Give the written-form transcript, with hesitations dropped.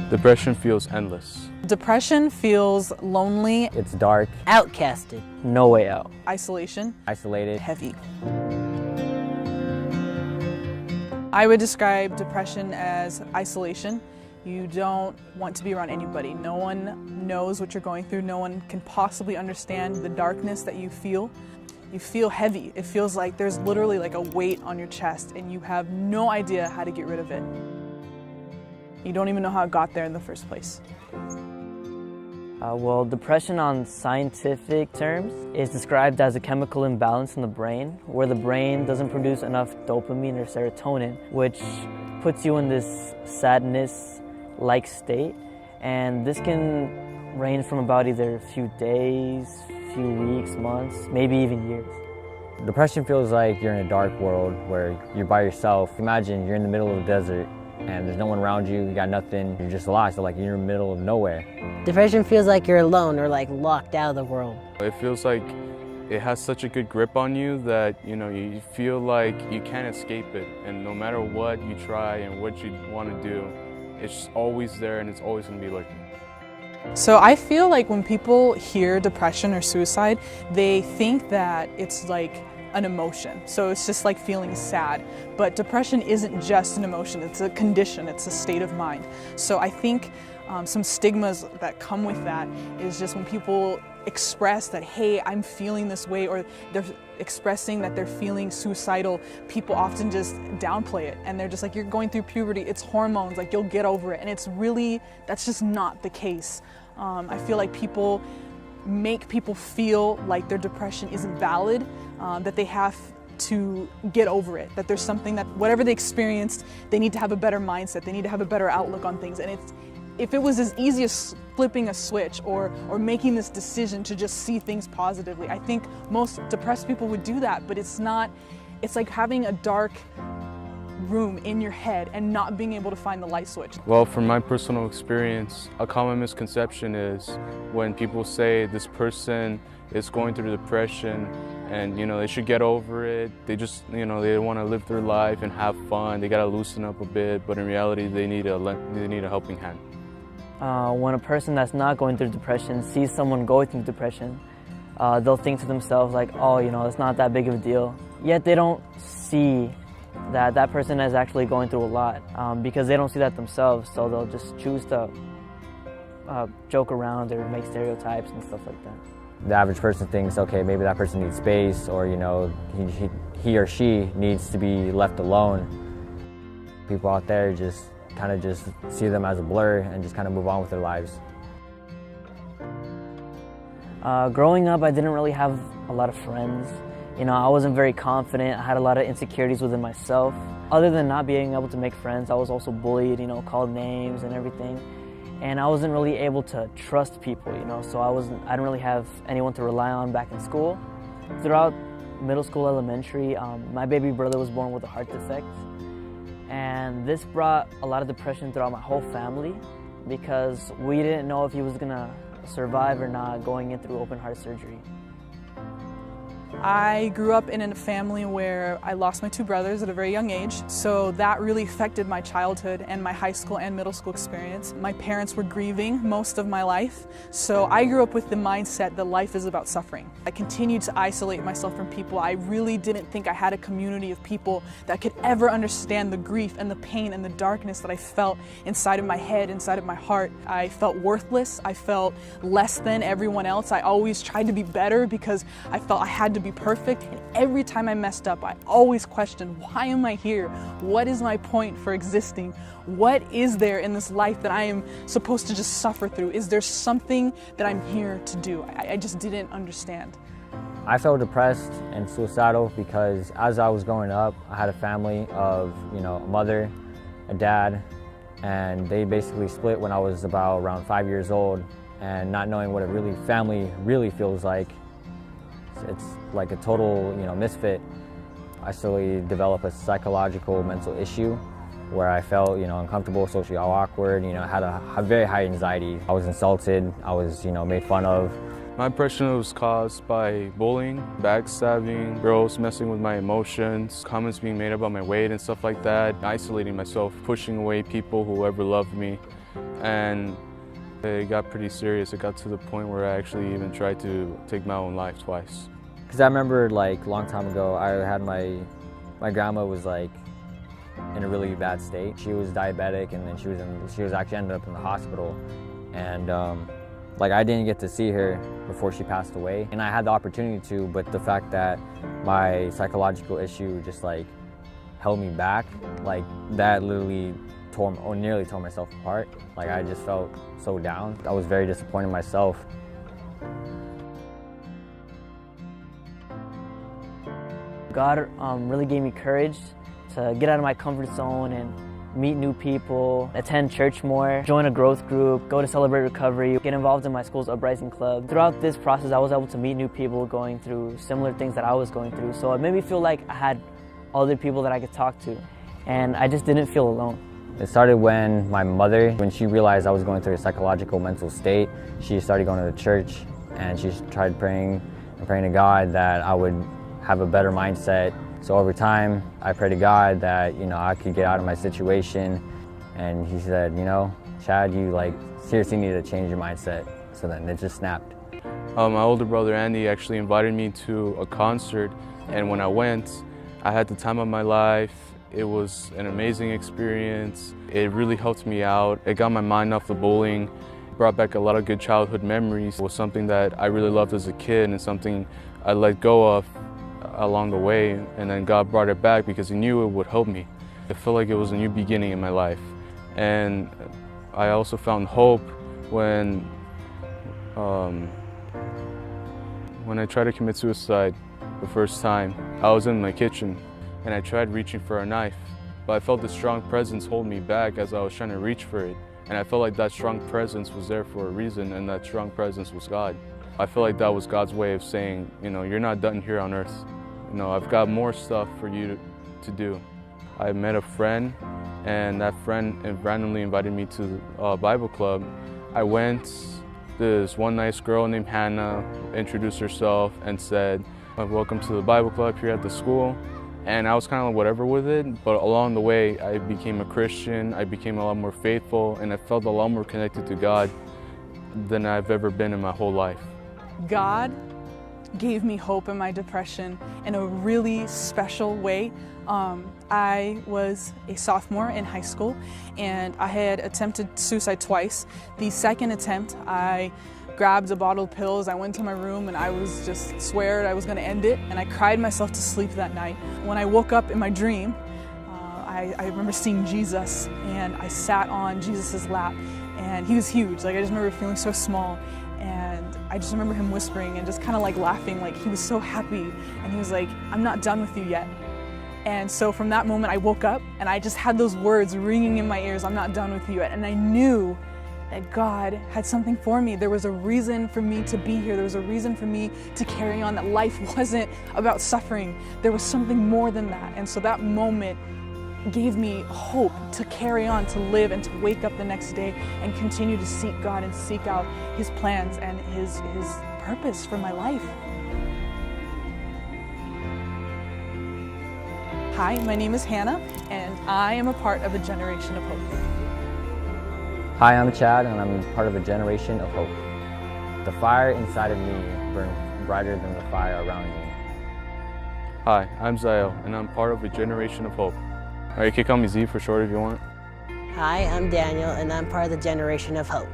Depression feels endless. Depression feels lonely, It's dark, Outcasted. no way out, isolation, isolated. heavy. I would describe depression as isolation. You don't want to be around anybody. No one knows what you're going through. No one can possibly understand the darkness that you feel. You feel heavy. It feels like there's literally like a weight on your chest and you have no idea how to get rid of it. You don't even know how it got there in the first place. Well, depression on scientific terms is described as a chemical imbalance in the brain where the brain doesn't produce enough dopamine or serotonin, which puts you in this sadness-like state. And this can range from about either a few days, few weeks, months, maybe even years. Depression feels like you're in a dark world where you're by yourself. Imagine you're in the middle of the desert and there's no one around you, you got nothing, you're just lost, so like you're in the middle of nowhere. Depression feels like you're alone or like locked out of the world. It feels like it has such a good grip on you that, you feel like you can't escape it. And no matter what you try and what you want to do, it's just always there and it's always going to be lurking. So I feel like when people hear depression or suicide, they think that it's like an emotion. So it's just like feeling sad. But depression isn't just an emotion, it's a condition, it's a state of mind. So I think some stigmas that come with that is just when people express that, hey, I'm feeling this way, or they're expressing that they're feeling suicidal, people often just downplay it. And they're just like, you're going through puberty, it's hormones, like you'll get over it. And it's really, that's just not the case. I feel like people make people feel like their depression isn't valid, that they have to get over it, that there's something that whatever they experienced, they need to have a better mindset, they need to have a better outlook on things. And if it was as easy as flipping a switch or making this decision to just see things positively, I think most depressed people would do that, but it's not, it's like having a dark room in your head and not being able to find the light switch. Well, from my personal experience, a common misconception is when people say this person is going through depression and they should get over it, they just they want to live their life and have fun, they got to loosen up a bit, but in reality they need a helping hand. When a person that's not going through depression sees someone going through depression, they'll think to themselves like, oh, it's not that big of a deal. Yet they don't see that that person is actually going through a lot because they don't see that themselves, so they'll just choose to joke around or make stereotypes and stuff like that. The average person thinks, okay, maybe that person needs space, or he or she needs to be left alone. People out there just kind of just see them as a blur and just kind of move on with their lives. Growing up, I didn't really have a lot of friends. I wasn't very confident. I had a lot of insecurities within myself. Other than not being able to make friends, I was also bullied, called names and everything. And I wasn't really able to trust people, so I didn't really have anyone to rely on back in school. Throughout middle school, elementary, my baby brother was born with a heart defect. And this brought a lot of depression throughout my whole family because we didn't know if he was gonna survive or not going in through open heart surgery. I grew up in a family where I lost my two brothers at a very young age, so that really affected my childhood and my high school and middle school experience. My parents were grieving most of my life, so I grew up with the mindset that life is about suffering. I continued to isolate myself from people. I really didn't think I had a community of people that could ever understand the grief and the pain and the darkness that I felt inside of my head, inside of my heart. I felt worthless. I felt less than everyone else. I always tried to be better because I felt I had to be perfect, and every time I messed up, I always questioned, why am I here? What is my point for existing? What is there in this life that I am supposed to just suffer through? Is there something that I'm here to do? I just didn't understand. I felt depressed and suicidal because as I was growing up, I had a family of, a mother, a dad, and they basically split when I was about around 5 years old, and not knowing what a family really feels like. It's like a total, misfit. I slowly developed a psychological mental issue where I felt, uncomfortable, socially awkward, had a very high anxiety. I was insulted, I was, made fun of. My depression was caused by bullying, backstabbing, girls messing with my emotions, comments being made about my weight and stuff like that, isolating myself, pushing away people who ever loved me. and it got pretty serious. It got to the point where I actually even tried to take my own life twice. Because I remember like a long time ago, I had my grandma was like in a really bad state. She was diabetic, and then she was actually ended up in the hospital, and like I didn't get to see her before she passed away, and I had the opportunity to, but the fact that my psychological issue just like held me back, like that literally nearly tore myself apart. Like I just felt so down. I was very disappointed in myself. God really gave me courage to get out of my comfort zone and meet new people, attend church more, join a growth group, go to Celebrate Recovery, get involved in my school's Uprising Club. Throughout this process, I was able to meet new people going through similar things that I was going through. So it made me feel like I had other people that I could talk to, and I just didn't feel alone. It started when my mother, when she realized I was going through a psychological mental state, she started going to the church, and she tried praying to God that I would have a better mindset. So over time, I prayed to God that, you know, I could get out of my situation, and he said, you know, Chad, you like seriously need to change your mindset. So then it just snapped. My older brother Andy actually invited me to a concert, and when I went, I had the time of my life. It was an amazing experience. It really helped me out. It got my mind off the bullying, brought back a lot of good childhood memories. It was something that I really loved as a kid and something I let go of along the way, and then God brought it back because he knew it would help me. I felt like it was a new beginning in my life. And I also found hope when I tried to commit suicide the first time. I was in my kitchen and I tried reaching for a knife, but I felt the strong presence hold me back as I was trying to reach for it. And I felt like that strong presence was there for a reason, and that strong presence was God. I feel like that was God's way of saying, you know, you're not done here on earth. You know, I've got more stuff for you to do. I met a friend, and that friend randomly invited me to a Bible club. I went. This one nice girl named Hannah introduced herself and said, welcome to the Bible club here at the school. And I was kind of like whatever with it, but along the way I became a Christian, I became a lot more faithful, and I felt a lot more connected to God than I've ever been in my whole life. God gave me hope in my depression in a really special way. I was a sophomore in high school, and I had attempted suicide twice. The second attempt, I grabbed a bottle of pills, I went to my room, and I was just sweared I was going to end it, and I cried myself to sleep that night. When I woke up in my dream, I remember seeing Jesus, and I sat on Jesus's lap, and he was huge. Like, I just remember feeling so small, and I just remember him whispering and just kind of like laughing, like he was so happy, and he was like, I'm not done with you yet. And so from that moment I woke up and I just had those words ringing in my ears, I'm not done with you yet. And I knew that God had something for me. There was a reason for me to be here. There was a reason for me to carry on, that life wasn't about suffering. There was something more than that. And so that moment gave me hope to carry on, to live, and to wake up the next day and continue to seek God and seek out his plans and his purpose for my life. Hi, my name is Hannah, and I am a part of a generation of hope. Hi, I'm Chad, and I'm part of a generation of hope. The fire inside of me burns brighter than the fire around me. Hi, I'm Zael, and I'm part of a generation of hope. Or you can call me Z for short if you want. Hi, I'm Daniel, and I'm part of the generation of hope.